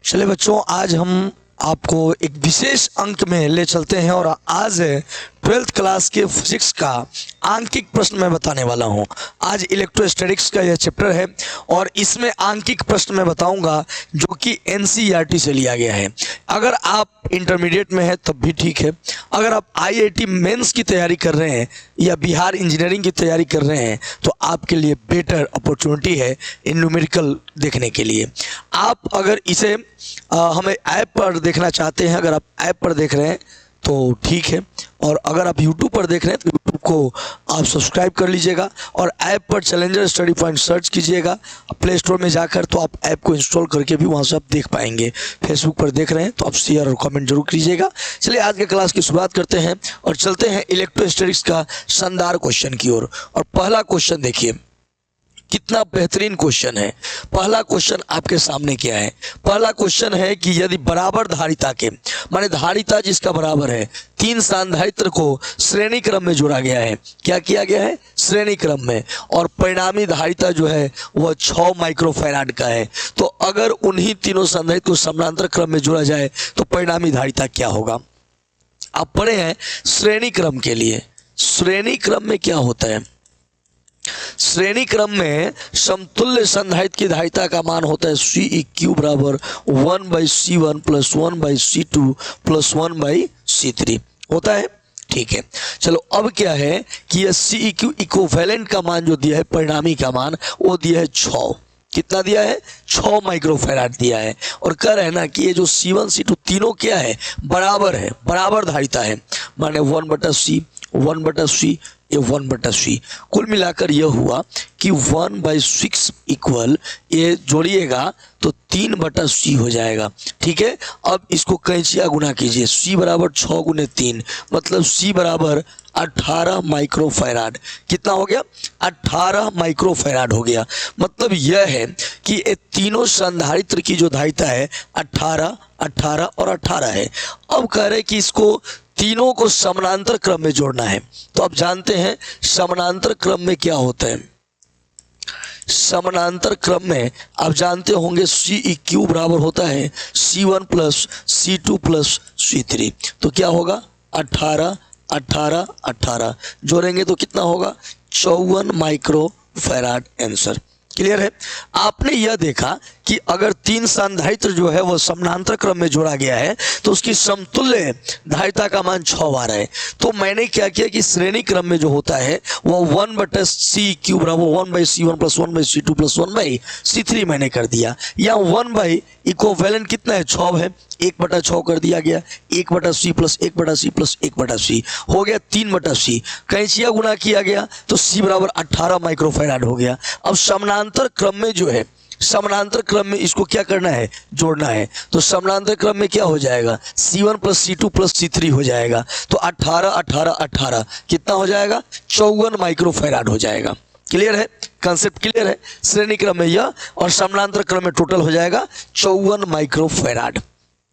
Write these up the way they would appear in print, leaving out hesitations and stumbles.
चलिए बच्चों, आज हम आपको एक विशेष अंक में ले चलते हैं और आज है 12th क्लास के फिजिक्स का आंकिक प्रश्न मैं बताने वाला हूं। आज इलेक्ट्रोस्टैटिक्स का यह चैप्टर है और इसमें आंकिक प्रश्न मैं बताऊंगा जो कि एनसीईआरटी से लिया गया है। अगर आप इंटरमीडिएट में है तब भी ठीक है, अगर आप आईआईटी मेंस की तैयारी कर रहे हैं या बिहार इंजीनियरिंग की तैयारी कर रहे हैं तो आपके लिए बेटर अपॉर्चुनिटी है इन न्यूमेरिकल देखने के लिए। आप अगर इसे हमें ऐप पर देखना चाहते हैं, अगर आप ऐप पर देख रहे हैं तो ठीक है, और अगर आप YouTube पर देख रहे हैं तो YouTube को आप सब्सक्राइब कर लीजिएगा और ऐप पर चैलेंजर स्टडी पॉइंट सर्च कीजिएगा। प्ले स्टोर में जाकर तो आप ऐप को इंस्टॉल करके भी वहाँ से आप देख पाएंगे। फेसबुक पर देख रहे हैं तो आप शेयर और कमेंट जरूर कीजिएगा। चलिए आज के क्लास की शुरुआत करते हैं और चलते हैं इलेक्ट्रोस्टैटिक्स का शानदार क्वेश्चन की ओर। और पहला क्वेश्चन देखिए, कितना बेहतरीन क्वेश्चन है। पहला क्वेश्चन आपके सामने क्या है? पहला क्वेश्चन है कि यदि बराबर धारिता के, माने धारिता जिसका बराबर है, तीन सांधारित्र को श्रेणी क्रम में जोड़ा गया है। क्या किया गया है? श्रेणी क्रम में। और परिणामी धारिता जो है वह 6 माइक्रोफैराड का है। तो अगर उन्हीं तीनों सांधारित्र को समानांतर क्रम में जोड़ा जाए तो परिणामी धारिता क्या होगा? आप पढ़े हैं श्रेणी क्रम के लिए। श्रेणी क्रम में क्या होता है? श्रेणी क्रम में समतुल्य संधारित्र की धारिता का मान होता है Ceq बराबर 1/C1 plus 1/C2 plus 1/C3 होता है। ठीक है, चलो अब क्या है कि यह Ceq इक्विवेलेंट का मान जो दिया है, परिणामी का मान वो दिया है 6। कितना दिया है? 6 माइक्रोफैराड दिया है। और कह रहे हैं ना कि ये जो C1 C2 तीनों क्या है? बराबर है, बराबर धारिता है। माने 1/C 1/C ये 1/C। कुल मिलाकर यह हुआ कि 1/6 इक्वल, ये जोड़िएगा तो 3/C हो जाएगा। ठीक है, अब इसको कैंचिया गुना कीजिए। C बराबर 6 गुने 3 मतलब C बराबर 18 माइक्रोफैराड। कितना हो गया? 18 माइक्रोफैराड हो गया। मतलब यह है कि ये तीनों संधारित्र की जो धारिता है 18, 18 और 18 है। अब कह रहे कि इसको तीनों को समानांतर क्रम में जोड़ना है। तो आप जानते हैं समानांतर क्रम में क्या होता है? समानांतर क्रम में आप जानते होंगे Ceq बराबर होता है C1 plus C2 plus C3। तो क्या होगा? 18 18 18 जोड़ेंगे तो कितना होगा? 54 माइक्रोफैराड। आंसर क्लियर है। आपने यह देखा कि अगर तीन सांधारित्र जो है वह समानांतर क्रम में जोड़ा गया है तो उसकी समतुल्य धारिता का मान 6 बार है। तो मैंने क्या किया कि श्रेणी क्रम में जो होता है वह 1/Ceq बराबर 1/C1 plus 1/C2 plus 1/C3 मैंने कर दिया। यहाँ 1 इक्विवेलेंट कितना है? 6 है, 1/6 कर दिया गया। 1/C plus 1/C plus 1/C हो गया 3/C। कैंचिया गुना किया गया तो C बराबर 18 माइक्रोफैराड हो गया। अब समानांतर क्रम में जो है, समानांतर क्रम में इसको क्या करना है? जोड़ना है। तो समानांतर क्रम में क्या हो जाएगा? C1 plus C2 plus C3 हो जाएगा। तो 18 18 18 कितना हो जाएगा? 54 माइक्रोफैराड हो जाएगा। क्लियर है? कंसेप्ट क्लियर है? श्रेणी क्रम में यह और समानांतर क्रम में टोटल हो जाएगा 54 माइक्रोफैराड।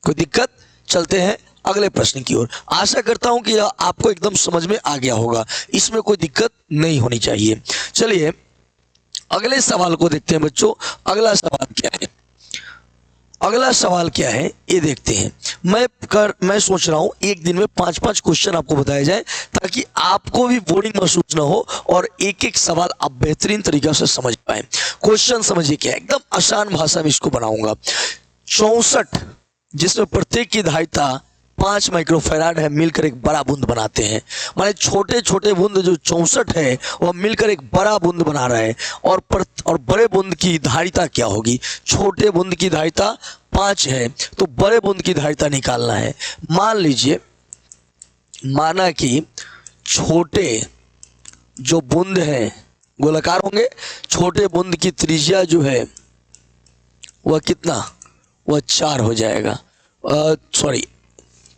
कोई दिक्कत? चलते हैं अगले प्रश्न की ओर। आशा करता हूं कि यह आपको एकदम समझ में आ गया होगा, इसमें कोई दिक्कत नहीं होनी चाहिए। चलिए अगले सवाल को देखते हैं बच्चों। अगला सवाल क्या है? अगला सवाल क्या है ये देखते हैं। मैं सोच रहा हूं एक दिन में 5-5 क्वेश्चन आपको बताए जाए ताकि आपको भी बोरिंग महसूस ना हो और एक एक सवाल आप बेहतरीन तरीके से समझ पाए। क्वेश्चन समझिए क्या है, एकदम आसान भाषा में इसको बनाऊंगा। 64 जिसमें प्रत्येक की धारिता 5 माइक्रोफैराड है, मिलकर एक बड़ा बूंद बनाते हैं। माने छोटे छोटे बूंद जो 64 है वह मिलकर एक बड़ा बूंद बना रहा है। और बड़े बूंद की धारिता क्या होगी? छोटे बूंद की धारिता 5 है तो बड़े बूंद की धारिता निकालना है। मान लीजिए, माना कि छोटे जो बूंद है गोलाकार होंगे, छोटे बूंद की त्रिज्या जो है वह कितना? वह 4 हो जाएगा। सॉरी,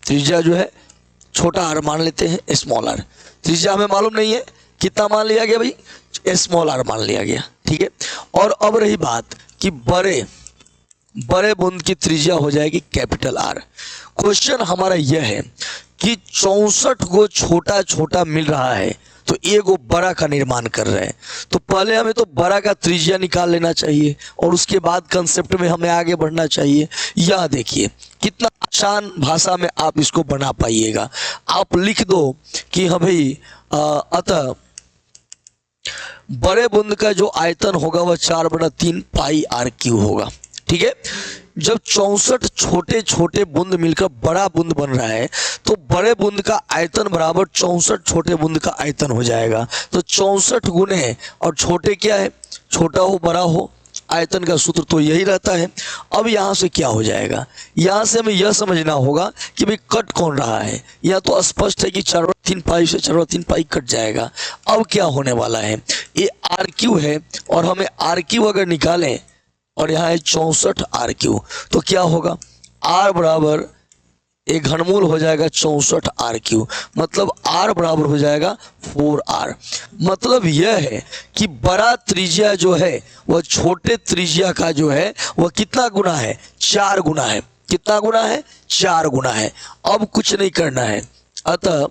त्रिज्या जो है छोटा r मान लेते हैं, स्मॉल r। त्रिज्या हमें मालूम नहीं है, कितना मान लिया गया भाई? स्मॉल r मान लिया गया। ठीक है, और अब रही बात कि बड़े बूंद की त्रिज्या हो जाएगी कैपिटल R। क्वेश्चन हमारा यह है कि 64 को छोटा छोटा मिल रहा है तो एगो बड़ा का निर्माण कर रहे हैं, तो पहले हमें तो बड़ा का त्रिज्या निकाल लेना चाहिए और उसके बाद कंसेप्ट में हमें आगे बढ़ना चाहिए। यह देखिए कितना आसान भाषा में आप इसको बना पाइएगा। आप लिख दो कि हाँ भाई अतः बड़े बूंद का जो आयतन होगा वह 4/3 पाई आर क्यू होगा। ठीक है, जब 64 छोटे छोटे बूंद मिलकर बड़ा बूंद बन रहा है तो बड़े बूंद का आयतन बराबर 64 छोटे बूंद का आयतन हो जाएगा। तो 64 गुने और छोटे क्या है, छोटा हो बड़ा हो, आयतन का सूत्र तो यही रहता है। अब यहाँ से क्या हो जाएगा, यहाँ से हमें यह समझना होगा कि भाई कट कौन रहा है। यह तो स्पष्ट है कि 4/3 पाई से 4/3 पाई कट जाएगा। अब क्या होने वाला है, ये आर क्यू है और हमें आर क्यू अगर निकालें और यहाँ है 64 आर क्यू, तो क्या होगा, आर बराबर एक घनमूल हो जाएगा 64 आर क्यू, मतलब आर बराबर हो जाएगा 4r। मतलब यह है कि बड़ा त्रिज्या जो है वह छोटे त्रिज्या का जो है वह कितना गुना है, 4 गुना है। कितना गुना है, 4 गुना है। अब कुछ नहीं करना है, अतः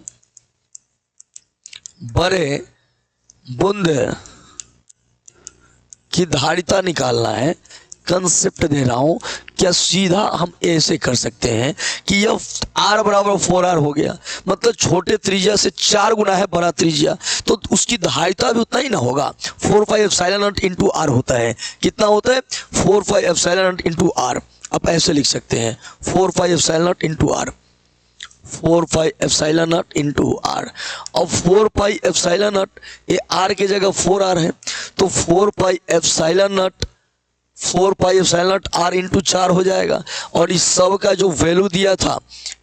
बड़े बूंद की धारिता निकालना है। कंसेप्ट दे रहा हूं, क्या सीधा हम ऐसे कर सकते हैं कि यह r बराबर 4r हो गया, मतलब छोटे त्रिज्या से 4 गुना है बड़ा त्रिज्या, तो उसकी धारिता भी उतना ही ना होगा। 4 एप्सिलॉन नॉट इंटू आर होता है। कितना होता है, 4 एप्सिलॉन नॉट इंटू आर। आप ऐसे लिख सकते हैं 4 epsilon naught into R, 4 epsilon naught into R. अब 4 एप्सिलॉन नॉट, ये आर की जगह 4r है, तो 4 epsilon naught 4 epsilon naught R into 4 हो जाएगा। और इस सब का जो वैल्यू दिया था,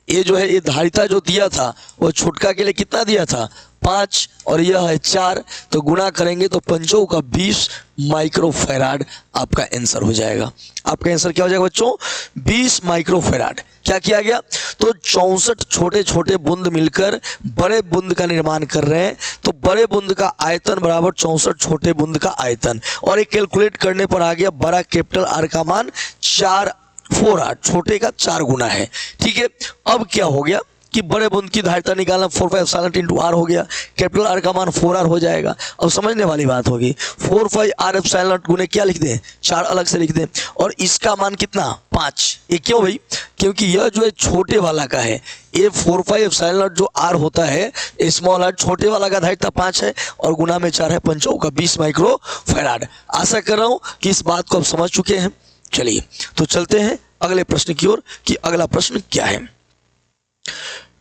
ये जो है ये धारिता जो दिया था वो छुटका के लिए कितना दिया था, 5, और यह है 4, तो गुना करेंगे तो 5 का 20 माइक्रोफैराड आपका आंसर हो जाएगा। आपका आंसर क्या हो जाएगा बच्चों, 20 माइक्रोफैराड। क्या किया गया, तो 64 छोटे छोटे बूंद मिलकर बड़े बूंद का निर्माण कर रहे हैं, तो बड़े बूंद का आयतन बराबर 64 छोटे बूंद का आयतन, और एक कैलकुलेट करने पर आ गया बड़ा कैपिटल आर का मान 4r, छोटे का 4 गुना है। ठीक है, अब क्या हो गया कि बड़े बूंद की धारिता निकालना 4 एप्सिलॉन इंटू आर हो गया, कैपिटल आर का मान 4r हो जाएगा। अब समझने वाली बात होगी, 4 आर एप्सिलॉन गुने क्या लिख दें, 4 अलग से लिख दें, और इसका मान कितना, 5। ये क्यों भाई, क्योंकि यह जो है छोटे वाला का है, ये 4 एप्सिलॉन जो आर होता है स्मॉल आर, छोटे वाला का धारिता 5 है और गुना में 4 है, 5 का 20 माइक्रोफैराड। आशा कर रहा हूं कि इस बात को आप समझ चुके हैं। चलिए तो चलते हैं अगले प्रश्न की ओर कि अगला प्रश्न क्या है।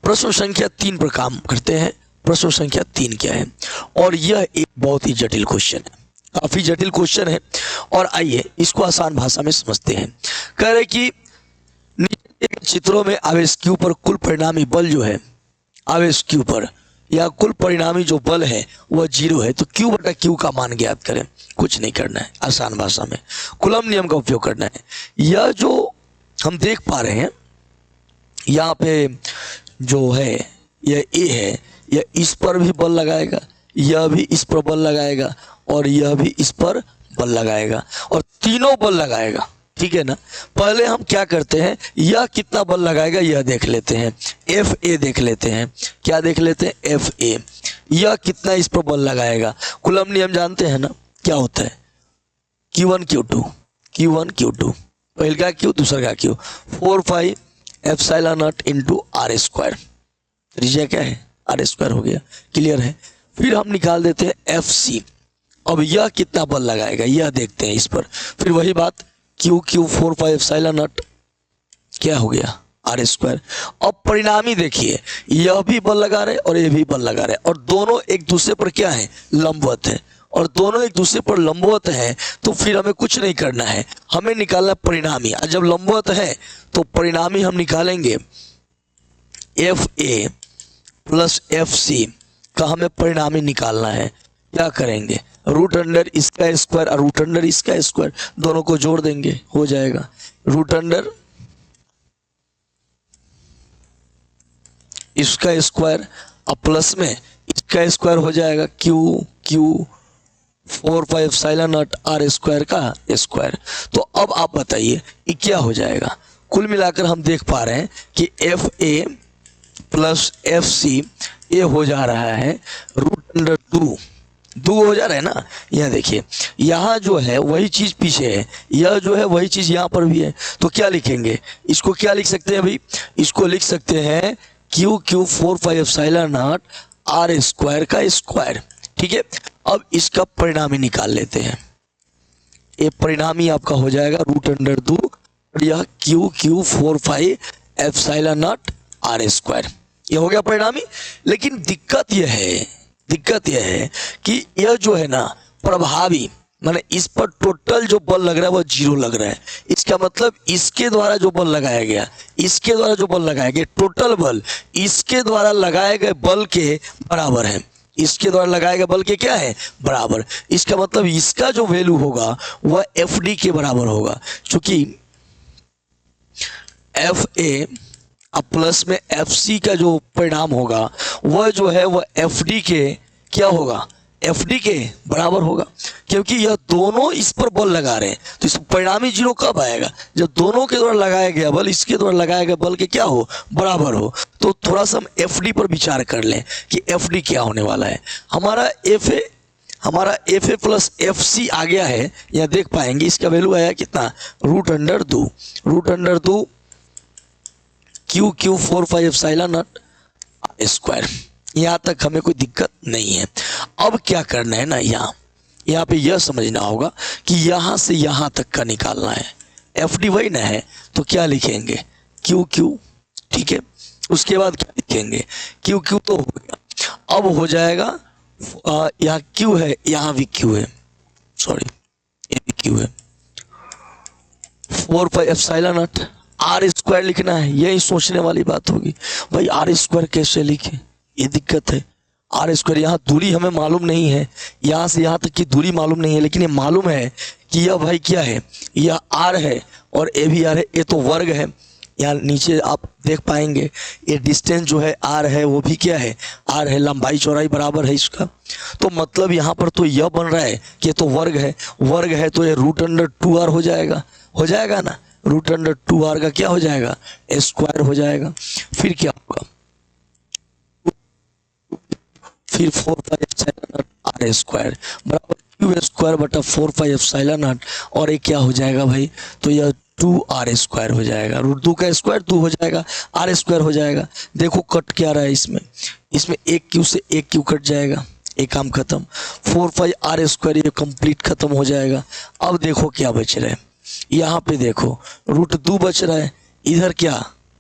प्रश्न संख्या 3 पर काम करते हैं। प्रश्न संख्या 3 क्या है, और यह एक बहुत ही जटिल क्वेश्चन है, काफी जटिल क्वेश्चन है, और आइए इसको आसान भाषा में समझते हैं। कह रहे कि नीचे के चित्रों में आवेश क्यू पर कुल परिणामी बल जो है, आवेश क्यू पर या कुल परिणामी जो बल है वह 0 है, तो Q बटा Q का मान ज्ञात करें। कुछ नहीं करना है, आसान भाषा में कूलम नियम का उपयोग करना है। यह जो हम देख पा रहे हैं यहाँ पे जो है यह ए है, यह इस पर भी बल लगाएगा, यह भी इस पर बल लगाएगा, और यह भी इस पर बल लगाएगा, और तीनों बल लगाएगा। ठीक है ना, पहले हम क्या करते हैं, यह कितना बल लगाएगा यह देख लेते हैं, एफ ए देख लेते हैं। क्या देख लेते हैं, एफ ए, यह कितना इस पर बल लगाएगा। कूलम नियम जानते हैं ना, क्या होता है, Q1 Q2, Q1 Q2, पहले का Q दूसरा का Q, 4 epsilon naught into R square. त्रिज्या क्या है, आर स्क्वायर हो गया, क्लियर है। फिर हम निकाल देते हैं एफ सी। अब यह कितना बल लगाएगा यह देखते हैं इस पर, फिर वही बात Q 4 एप्सिलॉन नॉट क्या हो गया, आर स्क्वायर। अब परिणामी देखिए, यह भी बल लगा रहे और यह भी बल लगा रहे, और दोनों एक दूसरे पर क्या है, लंबवत है, और दोनों एक दूसरे पर लंबवत हैं, तो फिर हमें कुछ नहीं करना है, हमें निकालना परिणामी। और जब लंबवत है तो परिणामी हम निकालेंगे F A plus F C का, हमें परिणामी निकालना है। क्या करेंगे, रूट अंडर इसका स्क्वायर और रूट अंडर इसका स्क्वायर, दोनों को जोड़ देंगे, हो जाएगा रूट अंडर इसका स्क्वायर और प्लस में इसका स्क्वायर हो जाएगा, Q 4 epsilon naught R square का स्क्वायर। तो अब आप बताइए ये क्या हो जाएगा। कुल मिलाकर हम देख पा रहे हैं कि F A plus F C, ये हो जा रहा है रूट अंडर दो हो जा रहा है ना। यहाँ देखिए, यहाँ जो है वही चीज पीछे है, यह जो है वही चीज यहाँ पर भी है। तो क्या लिखेंगे, इसको क्या लिख सकते हैं भाई, इसको लिख सकते हैं Q Q 4 pi epsilon naught R square का स्क्वायर। ठीक है, अब इसका परिणामी निकाल लेते हैं। ये परिणामी आपका हो जाएगा रूट अंडर दो और यह Q Q 4 pi epsilon naught R square, ये हो गया परिणामी। लेकिन दिक्कत यह है कि यह जो है ना प्रभावी, माने इस पर टोटल जो बल लग रहा है वो 0 लग रहा है। इसका मतलब इसके द्वारा जो बल लगाया गया, टोटल बल इसके द्वारा लगाए गए बल के बराबर है। इसके द्वारा लगाए गए बल के क्या है, बराबर। इसका मतलब इसका जो वैल्यू होगा वह एफ डी के बराबर होगा, क्योंकि एफ ए अब प्लस में एफ सी का जो परिणाम होगा वह जो है वह एफ डी के क्या होगा, एफ डी के बराबर होगा। क्योंकि यह दोनों इस पर बल लगा रहे हैं, तो इस परिणामी 0 कब आएगा, जब दोनों के द्वारा लगाया गया बल इसके द्वारा लगाया गया बल के क्या हो, बराबर हो। तो थोड़ा सा हम एफ डी पर विचार कर लें कि एफ डी क्या होने वाला है। हमारा F A plus F C आ गया है, यह देख पाएंगे इसका वैल्यू आया कितना, रूट अंडर दो Q Q 4 pi epsilon naught square. यहाँ तक हमें कोई दिक्कत नहीं है। अब क्या करना है ना, यहाँ पे यह समझना होगा कि यहाँ से यहाँ तक का निकालना है। एफ डी वही ना है, तो क्या लिखेंगे क्यू क्यू, ठीक है। उसके बाद क्या लिखेंगे, क्यू क्यू तो हो गया। अब हो जाएगा यहाँ क्यू है, यहाँ भी क्यू है, सॉरी ये भी क्यू है, 4 pi epsilon naught R square लिखना है। यही सोचने वाली बात होगी भाई, आर स्क्वायर कैसे लिखें, ये दिक्कत है। आर स्क्वायर, यहाँ दूरी हमें मालूम नहीं है, यहाँ से यहाँ तक की दूरी मालूम नहीं है, लेकिन ये मालूम है कि यह भाई क्या है, यह आर है और ए भी आर है, ये तो वर्ग है। यहाँ नीचे आप देख पाएंगे ये डिस्टेंस जो है आर है, वो भी क्या है, आर है, लंबाई चौड़ाई बराबर है इसका। तो मतलब यहाँ पर तो यह बन रहा है कि ये तो वर्ग है, तो ये रूट अंडर 2r हो जाएगा ना। रूट अंडर 2r का क्या हो जाएगा, स्क्वायर हो जाएगा। फिर क्या होगा, फिर 4 pi epsilon naught R square बराबर क्यू स्क्वायर बटा 4 पाई एप्सिलॉन नॉट, और ये क्या हो जाएगा भाई, तो यह 2r स्क्वायर हो जाएगा। रूट 2 का स्क्वायर 2 हो जाएगा, r स्क्वायर हो जाएगा। देखो कट क्या रहा है इसमें एक क्यू से एक क्यू कट जाएगा, एक काम खत्म। 4 पाई r स्क्वायर ये कंप्लीट खत्म हो जाएगा। अब देखो क्या बच रहा है, यहाँ पे देखो रूट 2 बच रहा है,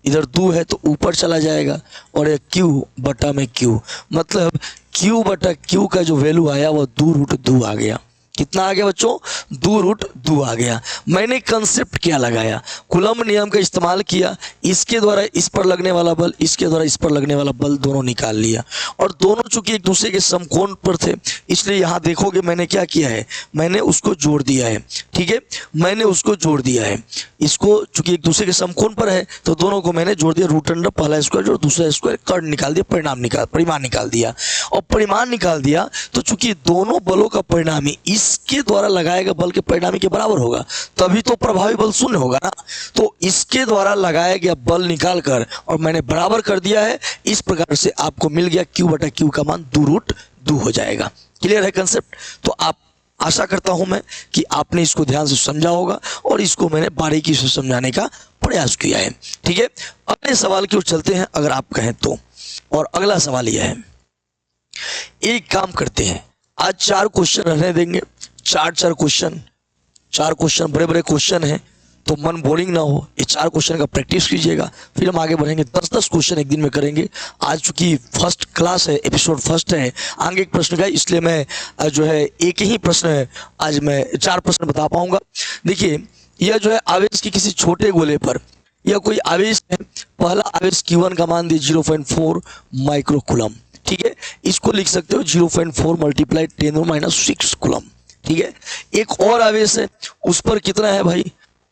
इधर 2 है तो ऊपर चला जाएगा, और ये q बटा में q, मतलब q बटा q का जो वैल्यू आया वो 2 रूट 2 आ गया। कितना आ गया बच्चों, 2 रूट 2 आ गया। मैंने कंसेप्ट क्या लगाया, कूलम्ब नियम का इस्तेमाल किया, इसके द्वारा इस पर लगने वाला बल, इसके द्वारा इस पर लगने वाला बल दोनों निकाल लिया, और दोनों चूंकि एक दूसरे के समकोण पर थे, इसलिए यहाँ देखोगे मैंने क्या किया है, मैंने उसको जोड़ दिया है। ठीक है, मैंने उसको जोड़ दिया है, इसको चूंकि एक दूसरे के समकोण पर है तो दोनों को मैंने जोड़ दिया। रूट अंडर पहला स्क्वायर जोड़ दूसरा स्क्वायर, कर निकाल दिया, परिमाण निकाल दिया। और परिमाण निकाल दिया तो चूंकि दोनों बलों का परिणामी इसके द्वारा लगाए गए बल के परिणामी के बराबर होगा, तभी तो प्रभावी बल 0 होगा ना। तो इसके द्वारा लगाया गया बल निकाल कर और मैंने बराबर कर दिया है। इस प्रकार से आपको मिल गया q बटा q का मान 2 रूट 2 हो जाएगा। क्लियर है कंसेप्ट? तो आप आशा करता हूं मैं कि आपने इसको ध्यान से समझा होगा और इसको मैंने बारीकी से समझाने का प्रयास किया है। ठीक है, अगले सवाल की ओर चलते हैं अगर आप कहें तो। और अगला सवाल यह है, एक काम करते हैं, आज 4 क्वेश्चन रहने देंगे, 4 क्वेश्चन बड़े क्वेश्चन हैं, तो मन बोरिंग ना हो, ये 4 क्वेश्चन का प्रैक्टिस कीजिएगा। फिर हम आगे बढ़ेंगे, 10 क्वेश्चन एक दिन में करेंगे। आज चूंकि फर्स्ट क्लास है, एपिसोड फर्स्ट है, आगे एक प्रश्न का, इसलिए मैं जो है एक ही प्रश्न है, आज मैं 4 प्रश्न बता पाऊंगा। देखिए, यह जो है आवेश की किसी छोटे गोले पर, यह कोई आवेश है, पहला आवेश Q1 का मान दिए 0.4 माइक्रो कूलम। ठीक है, इसको लिख सकते हो 0.4 मल्टीप्लाई 10⁻⁶ कूलम। ठीक है, एक और आवेश है, उस पर कितना है भाई,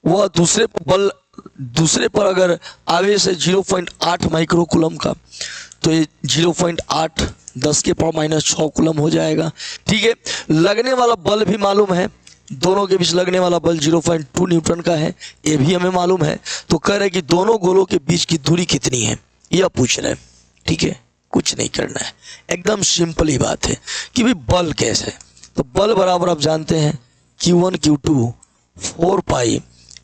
वह दूसरे पर अगर आवेश है 0.8 माइक्रो कूलम का, तो ये 0.8 10⁻⁶ कूलम हो जाएगा। ठीक है, लगने वाला बल भी मालूम है, दोनों के बीच लगने वाला बल 0.2 न्यूटन का है, ये भी हमें मालूम है। तो कह रहे कि दोनों गोलों के बीच की दूरी कितनी है, यह पूछ रहे हैं। ठीक है, कुछ नहीं करना है, एकदम सिंपल ही बात है कि भाई बल कैसे है। तो बल बराबर आप जानते हैं Q1 Q2 4 pi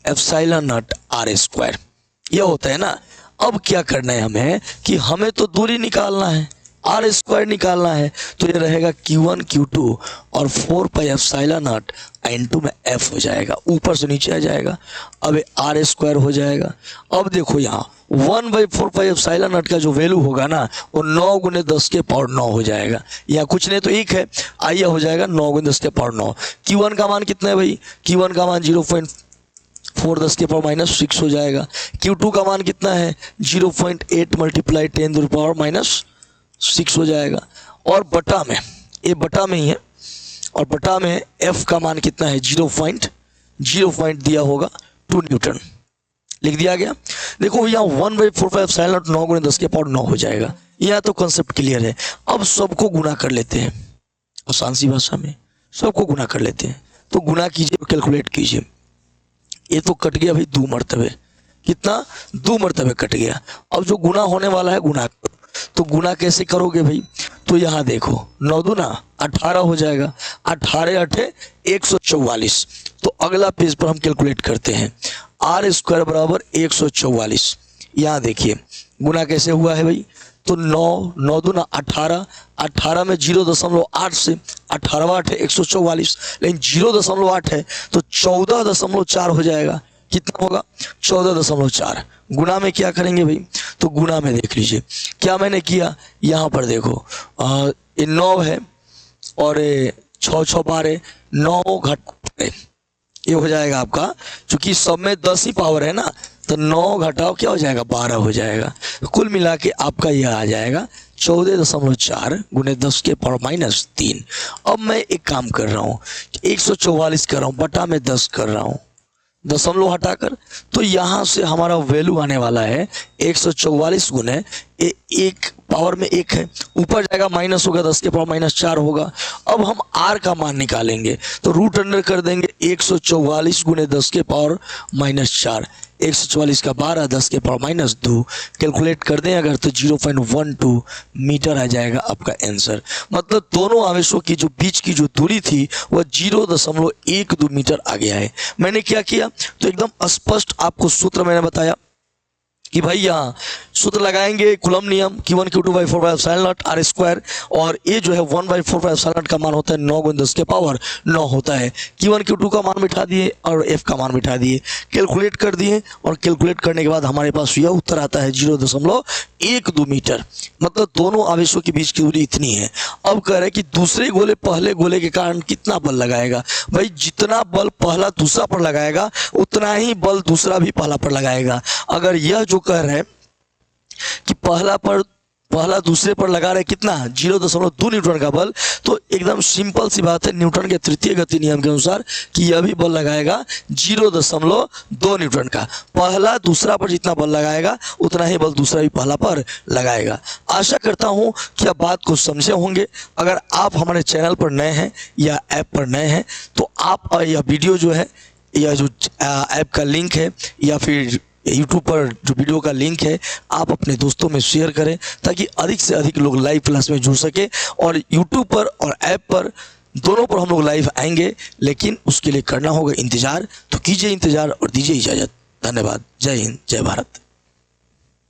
epsilon not R square, ये होता है ना। अब क्या करना है हमें कि हमें तो दूरी निकालना है, R स्क्वायर निकालना है, तो ये रहेगा Q1 Q2 और 4 पाई एप्सिलॉन नॉट इनटू में F हो जाएगा, ऊपर से नीचे आ जाएगा। अब R स्क्वायर हो जाएगा। अब देखो यहाँ 1/4 पाई एप्सिलॉन नॉट का जो वैल्यू होगा ना वो 9 गुने 10 के पावर 9 हो जाएगा। यहाँ कुछ नहीं तो एक है, आइए हो जाएगा 9 गुने 10 के पावर 9। Q1 का मान कितना है भाई? Q1 का मान 0.4 10 के पावर -6 हो जाएगा। Q2 का मान कितना है? 0.8 मल्टीप्लाई 10 टू द पावर -6 हो जाएगा। और बटा में, ये बटा में ही है, और बटा में F का मान कितना है? 0.0 दिया होगा 2 न्यूटन, लिख दिया गया। देखो यहाँ 1/4 पाई एप्सिलॉन नॉट 9 गुने 10 के पावर 9 हो जाएगा। यहाँ तो कंसेप्ट क्लियर है। अब सबको गुना कर लेते हैं, आसान सी भाषा में सबको गुना कर लेते हैं। तो गुना कीजिए, कैलकुलेट कीजिए। ये तो कट गया भाई 2 मरतबे, कितना? 2 मरतबे कट गया। अब जो गुना होने वाला है गुना करो। तो गुना कैसे करोगे भाई? तो यहाँ देखो 9 दूना 18 हो जाएगा, 18 8 144। तो अगला पेज पर हम कैलकुलेट करते हैं। R स्क्वायर बराबर 144। यहाँ देखिए गुना कैसे हुआ है भाई? तो 9 दूना 18, 18 में 0.8 से 18 8 है 144, लेकिन 0.8 है तो 14.4 हो जाएगा। कितना होगा? 14.4। गुना में क्या करेंगे भाई? तो गुना में देख लीजिए क्या मैंने किया। यहाँ पर देखो ये 9 है और 6 6 12, 9 घट ये हो जाएगा आपका, चूंकि सब में 10 ही पावर है ना, तो 9 घटाओ क्या हो जाएगा? 12 हो जाएगा। कुल मिला के आपका यह आ जाएगा 14.4 गुने 10 के पावर -3। अब मैं एक काम कर रहा हूँ, 144 कर रहा हूँ, बटा में 10 कर रहा हूँ, दशमलव हटाकर। तो यहाँ से हमारा वैल्यू आने वाला है 144 गुने एक पावर में 1 है, ऊपर जाएगा माइनस होगा 10 के पावर -4 होगा। अब हम R का मान निकालेंगे तो रूट अंडर कर देंगे 144 गुने 10 के पावर -4, 144 का 12 10 के पावर -2 कैलकुलेट कर दें अगर तो 0.12 मीटर आ जाएगा आपका आंसर। मतलब दोनों आवेशों की जो बीच की जो दूरी थी वह 0.12 मीटर आ गया है। मैंने क्या किया तो एकदम स्पष्ट आपको सूत्र मैंने बताया कि भाई यहाँ सूत्र लगाएंगे कूलम नियम Q1 Q2/4 pi epsilon not R square, और ये जो है 1/4 पाई एप्सिलॉन नॉट का मान होता है 9 गुने 10 के पावर 9 होता है। Q1 Q2 का मान बिठा दिए और F का मान बिठा दिए, कैलकुलेट कर दिए, और कैलकुलेट करने के बाद हमारे पास यह उत्तर आता है 0.12 मीटर। मतलब दोनों आवेशों के बीच की दूरी इतनी है। अब कह रहे हैं कि दूसरे गोले पहले गोले के कारण कितना बल लगाएगा? भाई जितना बल पहला दूसरा पर लगाएगा उतना ही बल दूसरा भी पहला पर लगाएगा। अगर यह जो कह रहे हैं कि पहला दूसरे पर लगा रहे कितना 0.2 न्यूटन का बल, तो एकदम सिंपल सी बात है न्यूटन के तृतीय गति नियम के अनुसार कि यह भी बल लगाएगा 0.2 न्यूटन का। पहला दूसरा पर जितना बल लगाएगा उतना ही बल दूसरा भी पहला पर लगाएगा। आशा करता हूं कि आप बात को समझे होंगे। अगर आप हमारे चैनल पर नए हैं या ऐप पर नए हैं तो आप यह वीडियो जो है, यह जो ऐप का लिंक है या फिर यूट्यूब पर जो वीडियो का लिंक है आप अपने दोस्तों में शेयर करें ताकि अधिक से अधिक लोग लाइव क्लास में जुड़ सके। और यूट्यूब पर और ऐप पर दोनों पर हम लोग लाइव आएंगे, लेकिन उसके लिए करना होगा इंतज़ार। तो कीजिए इंतज़ार और दीजिए इजाज़त। धन्यवाद। जय हिंद, जय भारत।